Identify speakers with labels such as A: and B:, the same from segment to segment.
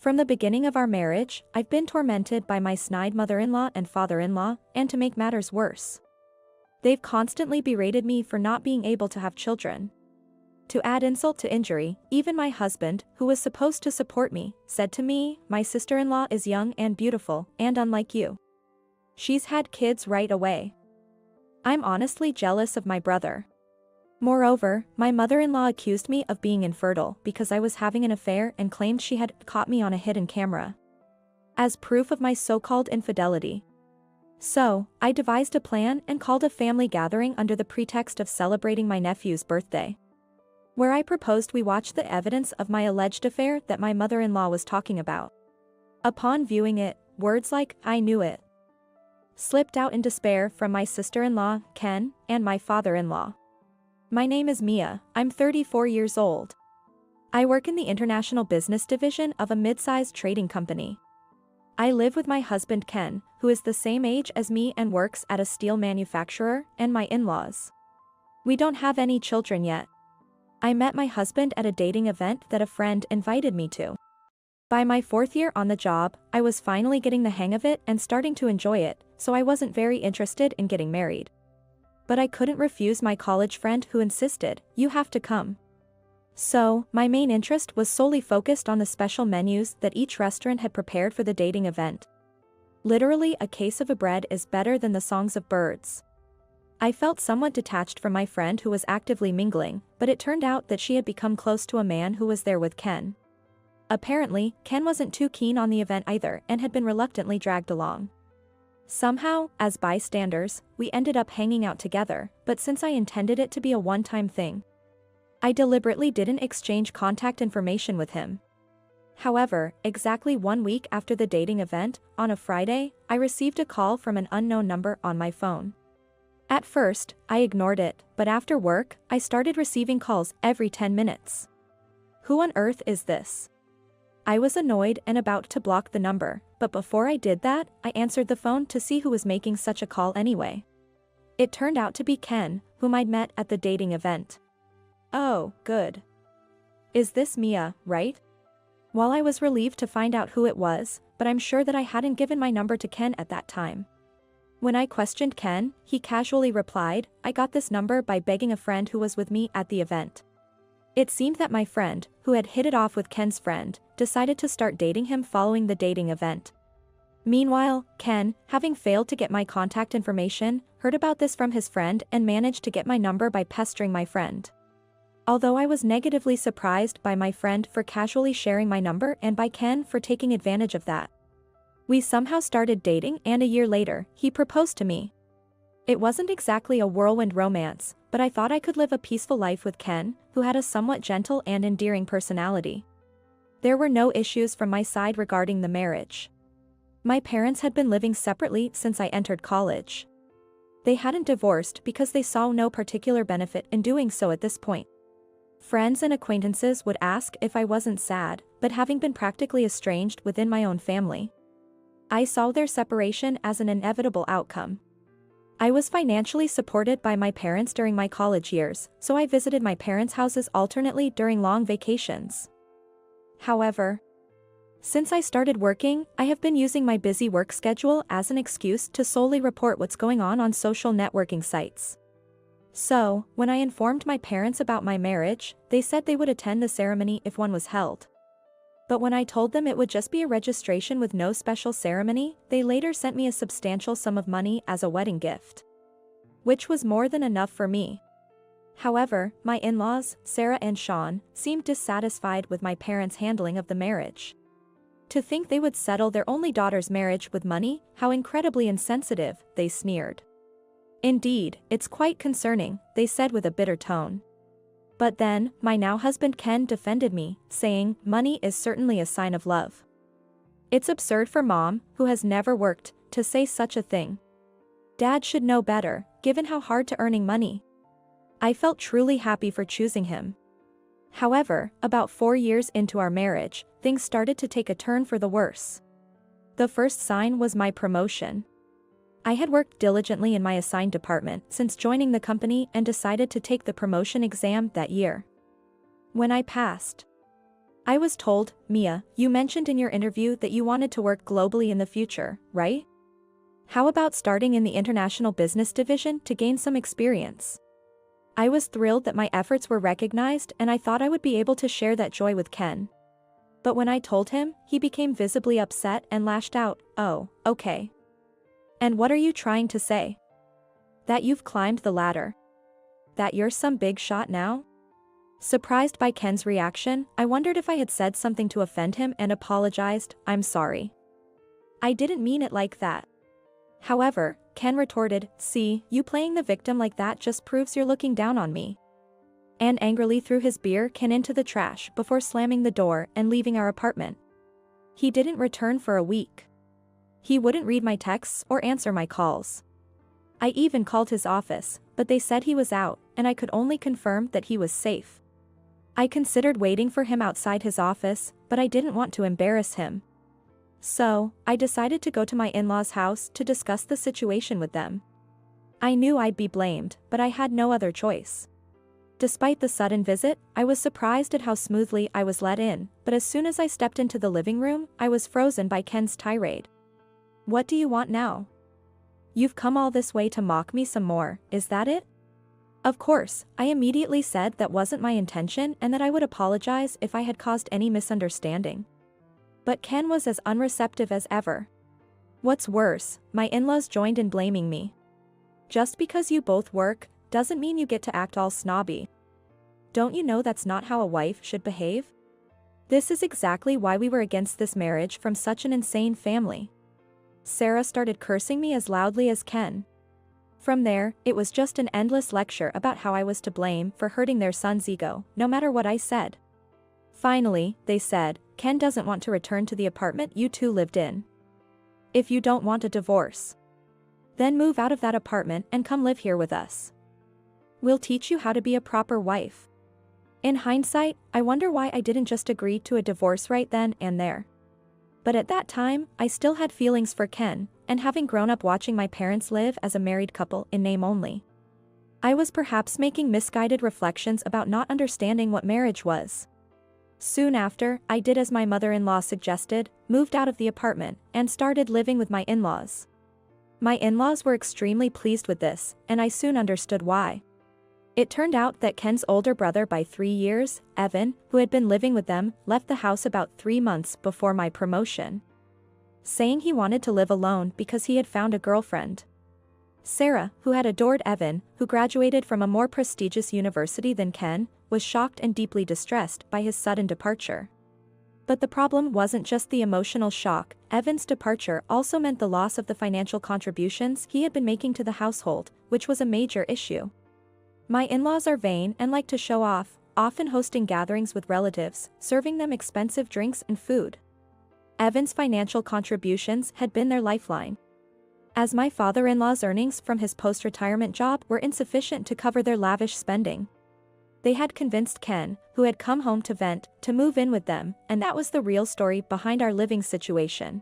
A: From the beginning of our marriage, I've been tormented by my snide mother-in-law and father-in-law, and to make matters worse, they've constantly berated me for not being able to have children. To add insult to injury, even my husband, who was supposed to support me, said to me, "My sister-in-law is young and beautiful, and unlike you. She's had kids right away." I'm honestly jealous of my brother. Moreover, my mother-in-law accused me of being infertile because I was having an affair and claimed she had caught me on a hidden camera as proof of my so-called infidelity. So, I devised a plan and called a family gathering under the pretext of celebrating my nephew's birthday, where I proposed we watch the evidence of my alleged affair that my mother-in-law was talking about. Upon viewing it, words like, "I knew it," slipped out in despair from my sister-in-law, Ken, and my father-in-law. My name is Mia, I'm 34 years old. I work in the international business division of a mid-sized trading company. I live with my husband Ken, who is the same age as me and works at a steel manufacturer, and my in-laws. We don't have any children yet. I met my husband at a dating event that a friend invited me to. By my 4th year on the job, I was finally getting the hang of it and starting to enjoy it, so I wasn't very interested in getting married. But I couldn't refuse my college friend who insisted, "You have to come." So, my main interest was solely focused on the special menus that each restaurant had prepared for the dating event. Literally, a case of a bread is better than the songs of birds. I felt somewhat detached from my friend who was actively mingling, but it turned out that she had become close to a man who was there with Ken. Apparently, Ken wasn't too keen on the event either and had been reluctantly dragged along. Somehow, as bystanders, we ended up hanging out together, but since I intended it to be a one-time thing, I deliberately didn't exchange contact information with him. However, exactly 1 week after the dating event, on a Friday, I received a call from an unknown number on my phone. At first, I ignored it, but after work, I started receiving calls every 10 minutes. Who on earth is this? I was annoyed and about to block the number, but before I did that, I answered the phone to see who was making such a call anyway. It turned out to be Ken, whom I'd met at the dating event. Oh, good. Is this Mia, right? While I was relieved to find out who it was, but I'm sure that I hadn't given my number to Ken at that time. When I questioned Ken, he casually replied, "I got this number by begging a friend who was with me at the event." It seemed that my friend, who had hit it off with Ken's friend, decided to start dating him following the dating event. Meanwhile, Ken, having failed to get my contact information, heard about this from his friend and managed to get my number by pestering my friend. Although I was negatively surprised by my friend for casually sharing my number and by Ken for taking advantage of that, we somehow started dating, and a year later, he proposed to me. It wasn't exactly a whirlwind romance, but I thought I could live a peaceful life with Ken, who had a somewhat gentle and endearing personality. There were no issues from my side regarding the marriage. My parents had been living separately since I entered college. They hadn't divorced because they saw no particular benefit in doing so at this point. Friends and acquaintances would ask if I wasn't sad, but having been practically estranged within my own family, I saw their separation as an inevitable outcome. I was financially supported by my parents during my college years, so I visited my parents' houses alternately during long vacations. However, since I started working, I have been using my busy work schedule as an excuse to solely report what's going on social networking sites. So, when I informed my parents about my marriage, they said they would attend the ceremony if one was held. But when I told them it would just be a registration with no special ceremony, they later sent me a substantial sum of money as a wedding gift, which was more than enough for me. However, my in-laws, Sarah and Sean, seemed dissatisfied with my parents' handling of the marriage. To think they would settle their only daughter's marriage with money, how incredibly insensitive, they sneered. Indeed, it's quite concerning, they said with a bitter tone. But then, my now husband Ken defended me, saying, "Money is certainly a sign of love. It's absurd for Mom, who has never worked, to say such a thing. Dad should know better, given how hard to earning money." I felt truly happy for choosing him. However, about 4 years into our marriage, things started to take a turn for the worse. The first sign was my promotion. I had worked diligently in my assigned department since joining the company and decided to take the promotion exam that year. When I passed, I was told, Mia, you mentioned in your interview that you wanted to work globally in the future, right? How about starting in the international business division to gain some experience? I was thrilled that my efforts were recognized and I thought I would be able to share that joy with Ken. But when I told him, he became visibly upset and lashed out, "Oh, okay. And what are you trying to say? That you've climbed the ladder? That you're some big shot now?" Surprised by Ken's reaction, I wondered if I had said something to offend him and apologized. "I'm sorry. I didn't mean it like that." However, Ken retorted, "See, you playing the victim like that just proves you're looking down on me." And angrily threw his beer can into the trash before slamming the door and leaving our apartment. He didn't return for a week. He wouldn't read my texts or answer my calls. I even called his office, but they said he was out, and I could only confirm that he was safe. I considered waiting for him outside his office, but I didn't want to embarrass him. So, I decided to go to my in-laws' house to discuss the situation with them. I knew I'd be blamed, but I had no other choice. Despite the sudden visit, I was surprised at how smoothly I was let in, but as soon as I stepped into the living room, I was frozen by Ken's tirade. "What do you want now? You've come all this way to mock me some more, is that it?" Of course, I immediately said that wasn't my intention and that I would apologize if I had caused any misunderstanding. But Ken was as unreceptive as ever. What's worse, my in-laws joined in blaming me. "Just because you both work, doesn't mean you get to act all snobby. Don't you know that's not how a wife should behave? This is exactly why we were against this marriage from such an insane family." Sarah started cursing me as loudly as Ken. From there, it was just an endless lecture about how I was to blame for hurting their son's ego, no matter what I said. Finally, they said, "Ken doesn't want to return to the apartment you two lived in. If you don't want a divorce, then move out of that apartment and come live here with us. We'll teach you how to be a proper wife." In hindsight, I wonder why I didn't just agree to a divorce right then and there. But at that time, I still had feelings for Ken, and having grown up watching my parents live as a married couple in name only, I was perhaps making misguided reflections about not understanding what marriage was. Soon after, I did as my mother-in-law suggested, moved out of the apartment, and started living with my in-laws. My in-laws were extremely pleased with this, and I soon understood why. It turned out that Ken's older brother by 3 years, Evan, who had been living with them, left the house about 3 months before my promotion, saying he wanted to live alone because he had found a girlfriend. Sarah, who had adored Evan, who graduated from a more prestigious university than Ken, was shocked and deeply distressed by his sudden departure. But the problem wasn't just the emotional shock. Evan's departure also meant the loss of the financial contributions he had been making to the household, which was a major issue. My in-laws are vain and like to show off, often hosting gatherings with relatives, serving them expensive drinks and food. Evan's financial contributions had been their lifeline. As my father-in-law's earnings from his post-retirement job were insufficient to cover their lavish spending, they had convinced Ken, who had come home to vent, to move in with them, and that was the real story behind our living situation.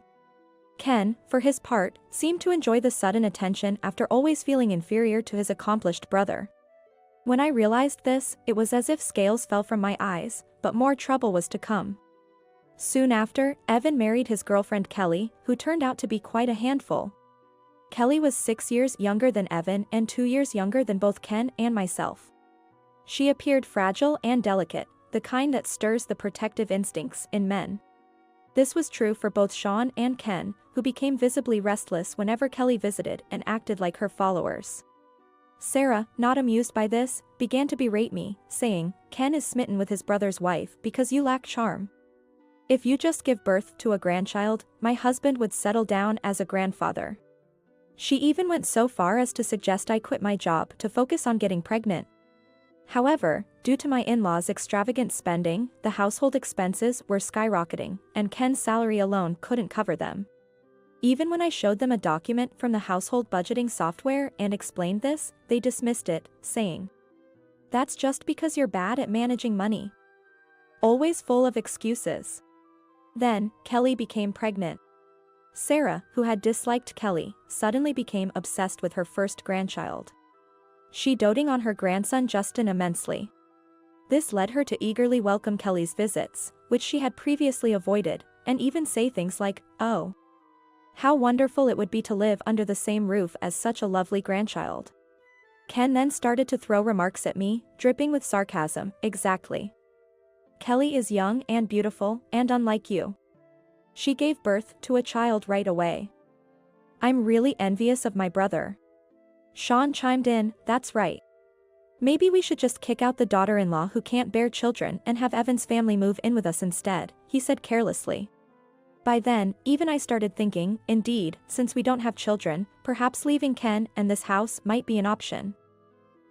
A: Ken, for his part, seemed to enjoy the sudden attention after always feeling inferior to his accomplished brother. When I realized this, it was as if scales fell from my eyes, but more trouble was to come. Soon after, Evan married his girlfriend Kelly, who turned out to be quite a handful. Kelly was 6 years younger than Evan and 2 years younger than both Ken and myself. She appeared fragile and delicate, the kind that stirs the protective instincts in men. This was true for both Sean and Ken, who became visibly restless whenever Kelly visited and acted like her followers. Sarah, not amused by this, began to berate me, saying, "Ken is smitten with his brother's wife because you lack charm. If you just give birth to a grandchild, my husband would settle down as a grandfather." She even went so far as to suggest I quit my job to focus on getting pregnant. However, due to my in-laws' extravagant spending, the household expenses were skyrocketing, and Ken's salary alone couldn't cover them. Even when I showed them a document from the household budgeting software and explained this, they dismissed it, saying, "That's just because you're bad at managing money." Always full of excuses. Then, Kelly became pregnant. Sarah, who had disliked Kelly, suddenly became obsessed with her first grandchild. She doting on her grandson Justin immensely. This led her to eagerly welcome Kelly's visits, which she had previously avoided, and even say things like, "Oh, how wonderful it would be to live under the same roof as such a lovely grandchild." Ken then started to throw remarks at me, dripping with sarcasm. "Exactly. Kelly is young and beautiful, and unlike you. She gave birth to a child right away. I'm really envious of my brother." Sean chimed in, "That's right. Maybe we should just kick out the daughter-in-law who can't bear children and have Evan's family move in with us instead," he said carelessly. By then, even I started thinking, indeed, since we don't have children, perhaps leaving Ken and this house might be an option.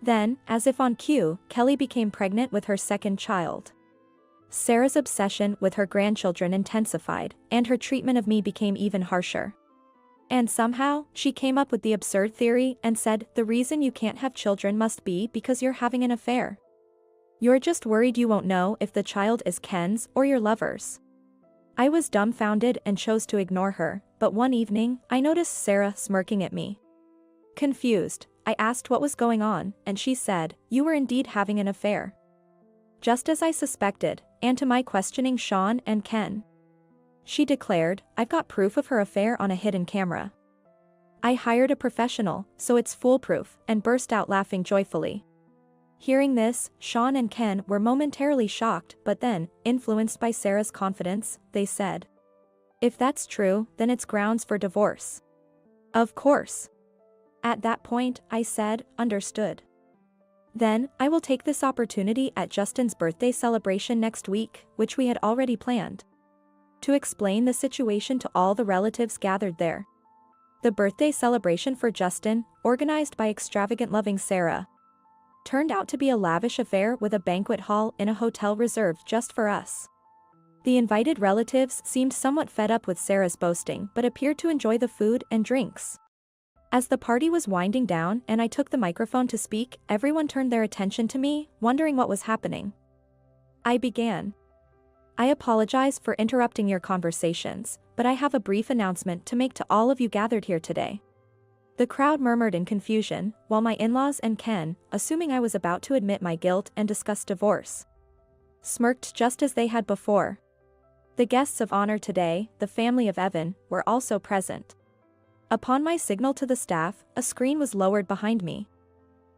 A: Then, as if on cue, Kelly became pregnant with her second child. Sarah's obsession with her grandchildren intensified, and her treatment of me became even harsher. And somehow, she came up with the absurd theory and said, "The reason you can't have children must be because you're having an affair. You're just worried you won't know if the child is Ken's or your lover's." I was dumbfounded and chose to ignore her, but one evening, I noticed Sarah smirking at me. Confused, I asked what was going on, and she said, "You were indeed having an affair." Just as I suspected, and to my questioning Sean and Ken. She declared, "I've got proof of her affair on a hidden camera. I hired a professional, so it's foolproof," and burst out laughing joyfully. Hearing this, Sean and Ken were momentarily shocked, but then, influenced by Sarah's confidence, they said, "If that's true, then it's grounds for divorce." Of course. At that point, I said, "Understood. Then, I will take this opportunity at Justin's birthday celebration next week, which we had already planned, to explain the situation to all the relatives gathered there." The birthday celebration for Justin, organized by extravagant-loving Sarah, turned out to be a lavish affair with a banquet hall in a hotel reserved just for us. The invited relatives seemed somewhat fed up with Sarah's boasting but appeared to enjoy the food and drinks. As the party was winding down and I took the microphone to speak, everyone turned their attention to me, wondering what was happening. I began. "I apologize for interrupting your conversations, but I have a brief announcement to make to all of you gathered here today." The crowd murmured in confusion, while my in-laws and Ken, assuming I was about to admit my guilt and discuss divorce, smirked just as they had before. The guests of honor today, the family of Evan, were also present. Upon my signal to the staff, a screen was lowered behind me.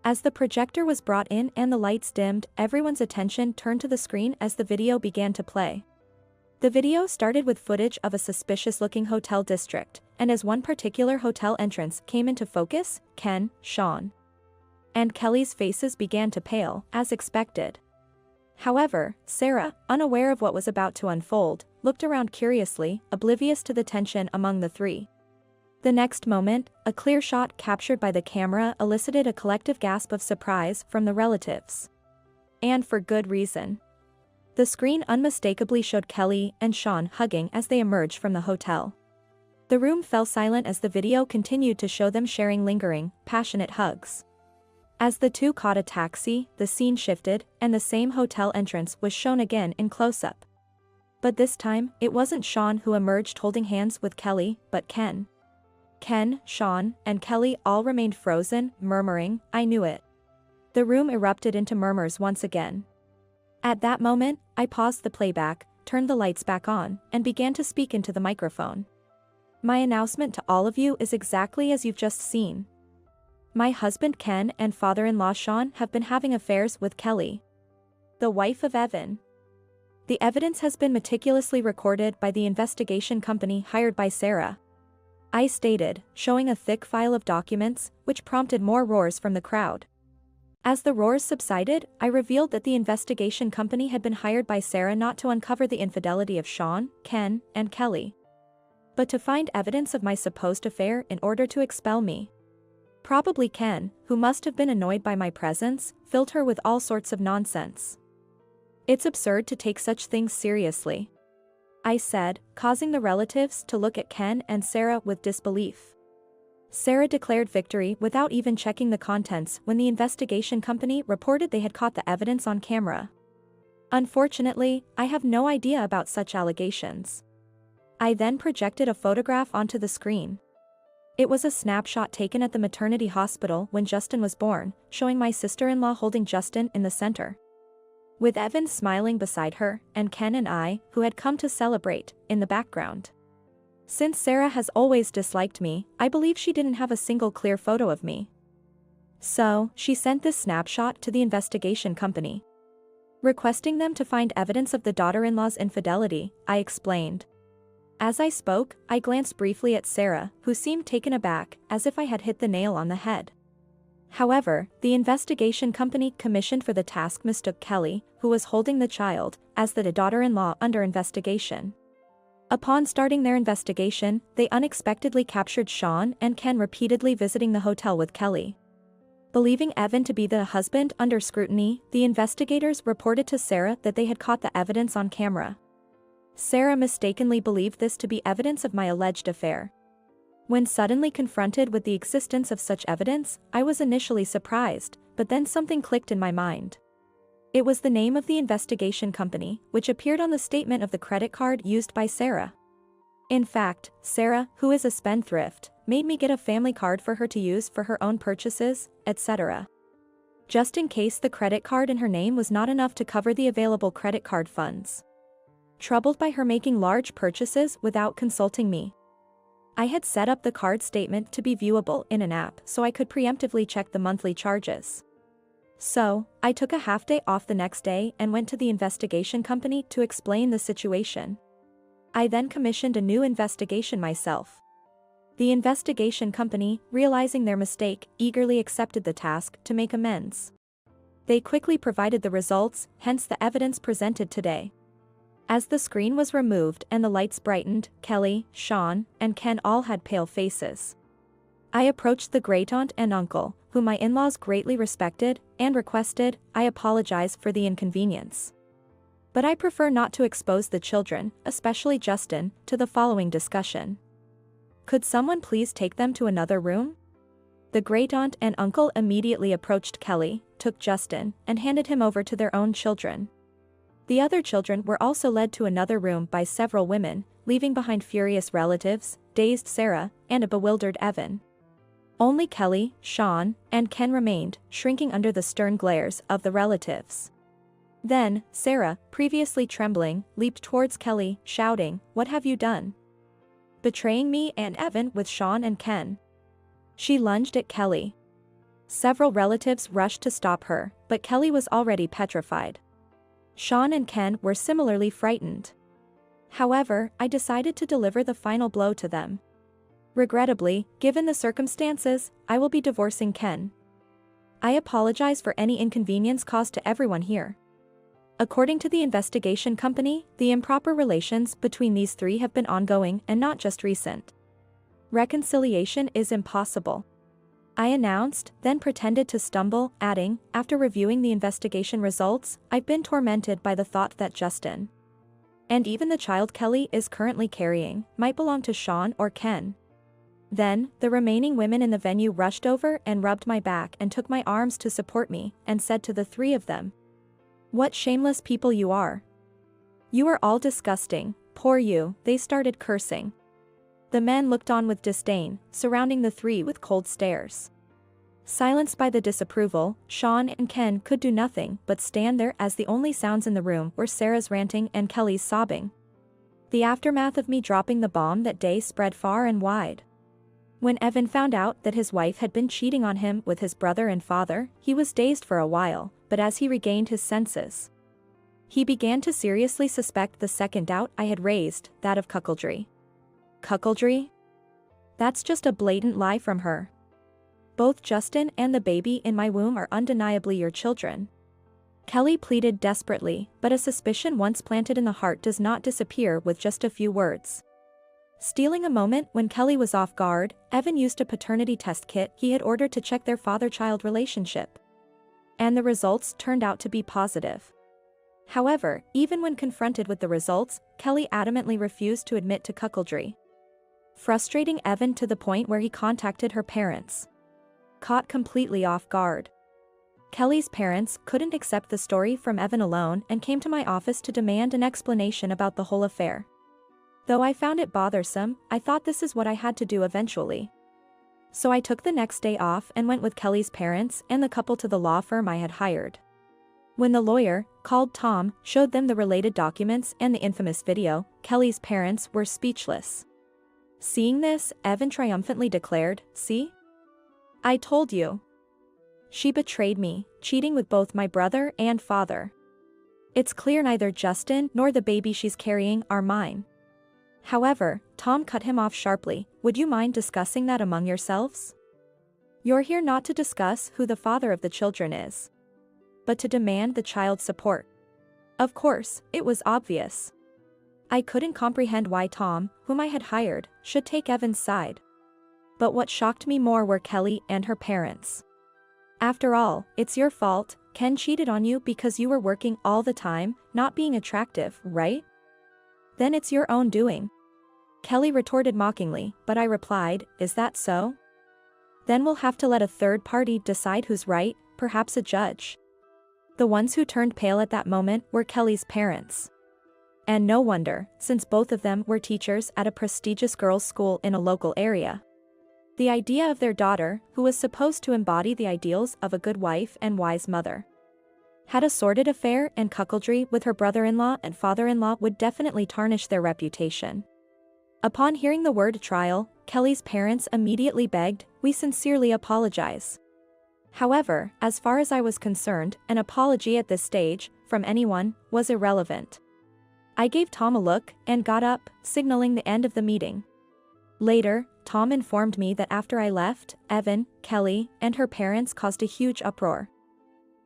A: As the projector was brought in and the lights dimmed, everyone's attention turned to the screen as the video began to play. The video started with footage of a suspicious-looking hotel district, and as one particular hotel entrance came into focus, Ken, Sean, and Kelly's faces began to pale, as expected. However, Sarah, unaware of what was about to unfold, looked around curiously, oblivious to the tension among the three. The next moment, a clear shot captured by the camera elicited a collective gasp of surprise from the relatives. And for good reason. The screen unmistakably showed Kelly and Sean hugging as they emerged from the hotel. The room fell silent as the video continued to show them sharing lingering, passionate hugs. As the two caught a taxi, the scene shifted, and the same hotel entrance was shown again in close-up. But this time, it wasn't Sean who emerged holding hands with Kelly, but Ken. Ken, Sean, and Kelly all remained frozen, murmuring, "I knew it." The room erupted into murmurs once again. At that moment, I paused the playback, turned the lights back on, and began to speak into the microphone. "My announcement to all of you is exactly as you've just seen. My husband Ken and father-in-law Sean have been having affairs with Kelly, the wife of Evan. The evidence has been meticulously recorded by the investigation company hired by Sarah," I stated, showing a thick file of documents, which prompted more roars from the crowd. As the roars subsided, I revealed that the investigation company had been hired by Sarah not to uncover the infidelity of Sean, Ken, and Kelly, but to find evidence of my supposed affair in order to expel me. Probably Ken, who must have been annoyed by my presence, filled her with all sorts of nonsense. "It's absurd to take such things seriously," I said, causing the relatives to look at Ken and Sarah with disbelief. Sarah declared victory without even checking the contents when the investigation company reported they had caught the evidence on camera. Unfortunately, I have no idea about such allegations. I then projected a photograph onto the screen. It was a snapshot taken at the maternity hospital when Justin was born, showing my sister-in-law holding Justin in the center. with Evan smiling beside her and Ken and I, who had come to celebrate, in the background. Since Sarah has always disliked me, I believe she didn't have a single clear photo of me. So, she sent this snapshot to the investigation company. Requesting them to find evidence of the daughter-in-law's infidelity, I explained. As I spoke, I glanced briefly at Sarah, who seemed taken aback, as if I had hit the nail on the head. However, the investigation company commissioned for the task mistook Kelly, who was holding the child, as the daughter-in-law under investigation. Upon starting their investigation, they unexpectedly captured Sean and Ken repeatedly visiting the hotel with Kelly. Believing Evan to be the husband under scrutiny, the investigators reported to Sarah that they had caught the evidence on camera. Sarah mistakenly believed this to be evidence of my alleged affair. When suddenly confronted with the existence of such evidence, I was initially surprised, but then something clicked in my mind. It was the name of the investigation company, which appeared on the statement of the credit card used by Sarah. In fact, Sarah, who is a spendthrift, made me get a family card for her to use for her own purchases, etc. Just in case the credit card in her name was not enough to cover the available credit card funds. Troubled by her making large purchases without consulting me, I had set up the card statement to be viewable in an app so I could preemptively check the monthly charges. So, I took a half day off the next day and went to the investigation company to explain the situation. I then commissioned a new investigation myself. The investigation company, realizing their mistake, eagerly accepted the task to make amends. They quickly provided the results, hence the evidence presented today. As the screen was removed and the lights brightened, Kelly, Sean, and Ken all had pale faces. I approached the great-aunt and uncle, whom my in-laws greatly respected, and requested, I apologize for the inconvenience. But I prefer not to expose the children, especially Justin, to the following discussion. Could someone please take them to another room? The great-aunt and uncle immediately approached Kelly, took Justin, and handed him over to their own children. The other children were also led to another room by several women, leaving behind furious relatives, dazed Sarah, and a bewildered Evan. Only Kelly, Sean, and Ken remained, shrinking under the stern glares of the relatives. Then, Sarah, previously trembling, leaped towards Kelly, shouting, "What have you done? Betraying me and Evan with Sean and Ken." She lunged at Kelly. Several relatives rushed to stop her, but Kelly was already petrified. Sean and Ken were similarly frightened. However, I decided to deliver the final blow to them. Regrettably, given the circumstances, I will be divorcing Ken. I apologize for any inconvenience caused to everyone here. According to the investigation company, the improper relations between these three have been ongoing and not just recent. Reconciliation is impossible, I announced, then pretended to stumble, adding, after reviewing the investigation results, I've been tormented by the thought that Justin, and even the child Kelly is currently carrying, might belong to Sean or Ken. Then, the remaining women in the venue rushed over and rubbed my back and took my arms to support me, and said to the three of them, "What shameless people you are. You are all disgusting, poor you." They started cursing. The men looked on with disdain, surrounding the three with cold stares. Silenced by the disapproval, Sean and Ken could do nothing but stand there as the only sounds in the room were Sarah's ranting and Kelly's sobbing. The aftermath of me dropping the bomb that day spread far and wide. When Evan found out that his wife had been cheating on him with his brother and father, he was dazed for a while, but as he regained his senses, he began to seriously suspect the second doubt I had raised, that of cuckoldry. Cuckoldry? That's just a blatant lie from her. Both Justin and the baby in my womb are undeniably your children. Kelly pleaded desperately, but a suspicion once planted in the heart does not disappear with just a few words. Stealing a moment when Kelly was off guard, Evan used a paternity test kit he had ordered to check their father-child relationship. And the results turned out to be positive. However, even when confronted with the results, Kelly adamantly refused to admit to cuckoldry, frustrating Evan to the point where he contacted her parents. Caught completely off guard, Kelly's parents couldn't accept the story from Evan alone and came to my office to demand an explanation about the whole affair. Though I found it bothersome, I thought this is what I had to do eventually. So I took the next day off and went with Kelly's parents and the couple to the law firm I had hired. When the lawyer, called Tom, showed them the related documents and the infamous video, Kelly's parents were speechless. Seeing this, Evan triumphantly declared, "See? I told you. She betrayed me, cheating with both my brother and father. It's clear neither Justin nor the baby she's carrying are mine." However, Tom cut him off sharply. "Would you mind discussing that among yourselves? You're here not to discuss who the father of the children is, but to demand the child's support." Of course, it was obvious. I couldn't comprehend why Tom, whom I had hired, should take Evan's side. But what shocked me more were Kelly and her parents. "After all, it's your fault. Ken cheated on you because you were working all the time, not being attractive, right? Then it's your own doing." Kelly retorted mockingly, but I replied, "Is that so? Then we'll have to let a third party decide who's right, perhaps a judge." The ones who turned pale at that moment were Kelly's parents. And no wonder, since both of them were teachers at a prestigious girls' school in a local area. The idea of their daughter, who was supposed to embody the ideals of a good wife and wise mother, had a sordid affair and cuckoldry with her brother-in-law and father-in-law would definitely tarnish their reputation. Upon hearing the word trial, Kelly's parents immediately begged, "We sincerely apologize." However, as far as I was concerned, an apology at this stage, from anyone, was irrelevant. I gave Tom a look and got up, signaling the end of the meeting. Later, Tom informed me that after I left, Evan, Kelly, and her parents caused a huge uproar.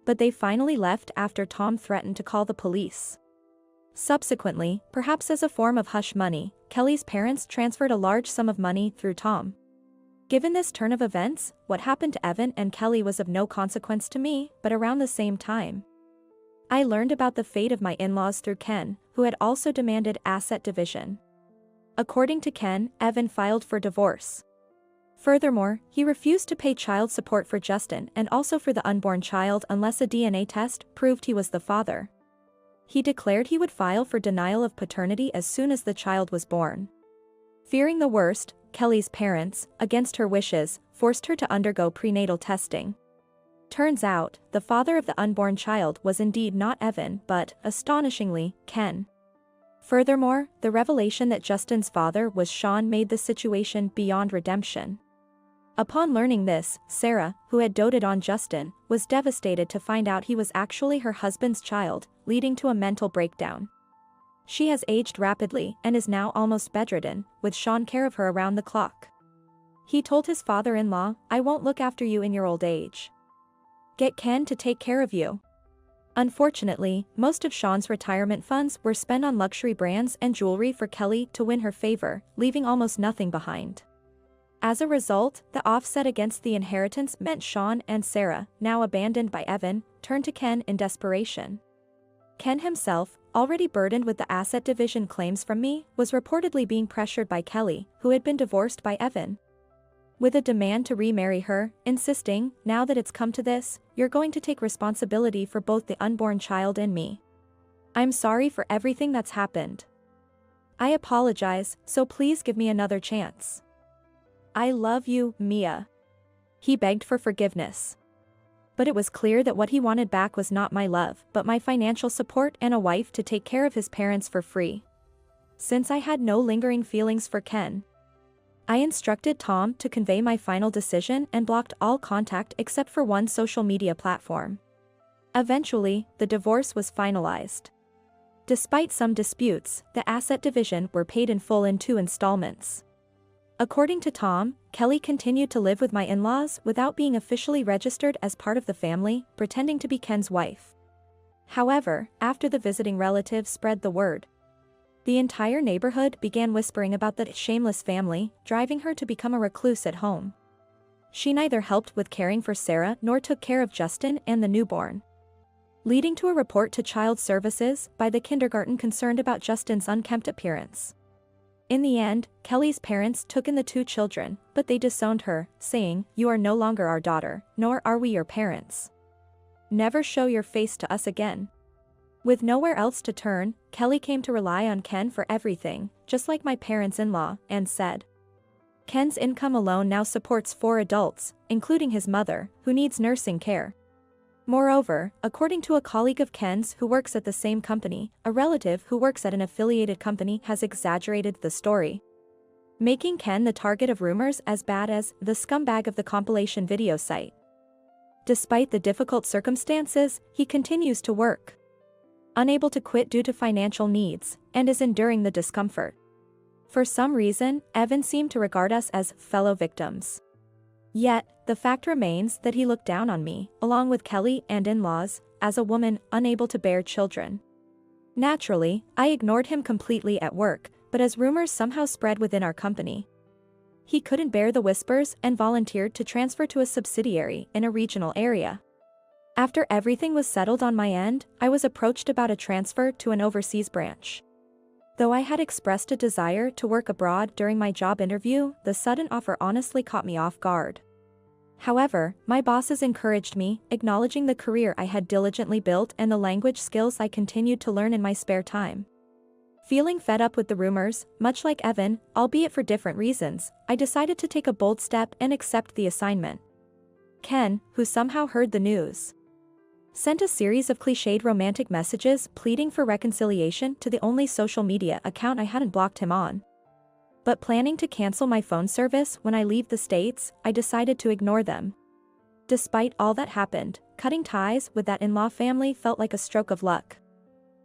A: But they finally left after Tom threatened to call the police. Subsequently, perhaps as a form of hush money, Kelly's parents transferred a large sum of money through Tom. Given this turn of events, what happened to Evan and Kelly was of no consequence to me, but around the same time, I learned about the fate of my in-laws through Ken, who had also demanded asset division. According to Ken, Evan filed for divorce. Furthermore, he refused to pay child support for Justin and also for the unborn child unless a DNA test proved he was the father. He declared he would file for denial of paternity as soon as the child was born. Fearing the worst, Kelly's parents, against her wishes, forced her to undergo prenatal testing. Turns out, the father of the unborn child was indeed not Evan but, astonishingly, Ken. Furthermore, the revelation that Justin's father was Sean made the situation beyond redemption. Upon learning this, Sarah, who had doted on Justin, was devastated to find out he was actually her husband's child, leading to a mental breakdown. She has aged rapidly and is now almost bedridden, with Sean care of her around the clock. He told his father-in-law, "I won't look after you in your old age. Get Ken to take care of you." Unfortunately, most of Sean's retirement funds were spent on luxury brands and jewelry for Kelly to win her favor, leaving almost nothing behind. As a result, the offset against the inheritance meant Sean and Sarah, now abandoned by Evan, turned to Ken in desperation. Ken himself, already burdened with the asset division claims from me, was reportedly being pressured by Kelly, who had been divorced by Evan, with a demand to remarry her, insisting, "Now that it's come to this, you're going to take responsibility for both the unborn child and me. I'm sorry for everything that's happened. I apologize, so please give me another chance. I love you, Mia." He begged for forgiveness. But it was clear that what he wanted back was not my love, but my financial support and a wife to take care of his parents for free. Since I had no lingering feelings for Ken, I instructed Tom to convey my final decision and blocked all contact except for one social media platform. Eventually, the divorce was finalized. Despite some disputes, the asset division were paid in full in 2 installments. According to Tom, Kelly continued to live with my in-laws without being officially registered as part of the family, pretending to be Ken's wife. However, after the visiting relatives spread the word, the entire neighborhood began whispering about the shameless family, driving her to become a recluse at home. She neither helped with caring for Sarah nor took care of Justin and the newborn, leading to a report to Child Services by the kindergarten concerned about Justin's unkempt appearance. In the end, Kelly's parents took in the 2 children, but they disowned her, saying, "You are no longer our daughter, nor are we your parents. Never show your face to us again." With nowhere else to turn, Kelly came to rely on Ken for everything, just like my parents-in-law, and said, "Ken's income alone now supports 4 adults, including his mother, who needs nursing care. Moreover, according to a colleague of Ken's who works at the same company, a relative who works at an affiliated company has exaggerated the story, making Ken the target of rumors as bad as the scumbag of the compilation video site. Despite the difficult circumstances, he continues to work, unable to quit due to financial needs, and is enduring the discomfort. For some reason, Evan seemed to regard us as fellow victims. Yet, the fact remains that he looked down on me, along with Kelly and in-laws, as a woman unable to bear children. Naturally, I ignored him completely at work, but as rumors somehow spread within our company, he couldn't bear the whispers and volunteered to transfer to a subsidiary in a regional area. After everything was settled on my end, I was approached about a transfer to an overseas branch. Though I had expressed a desire to work abroad during my job interview, the sudden offer honestly caught me off guard. However, my bosses encouraged me, acknowledging the career I had diligently built and the language skills I continued to learn in my spare time. Feeling fed up with the rumors, much like Evan, albeit for different reasons, I decided to take a bold step and accept the assignment. Ken, who somehow heard the news, sent a series of cliched romantic messages pleading for reconciliation to the only social media account I hadn't blocked him on. But planning to cancel my phone service when I leave the States, I decided to ignore them. Despite all that happened, cutting ties with that in-law family felt like a stroke of luck.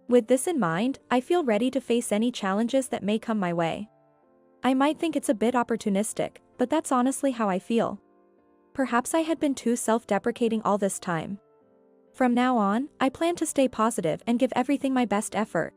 A: With this in mind, I feel ready to face any challenges that may come my way. I might think it's a bit opportunistic, but that's honestly how I feel. Perhaps I had been too self-deprecating all this time. From now on, I plan to stay positive and give everything my best effort.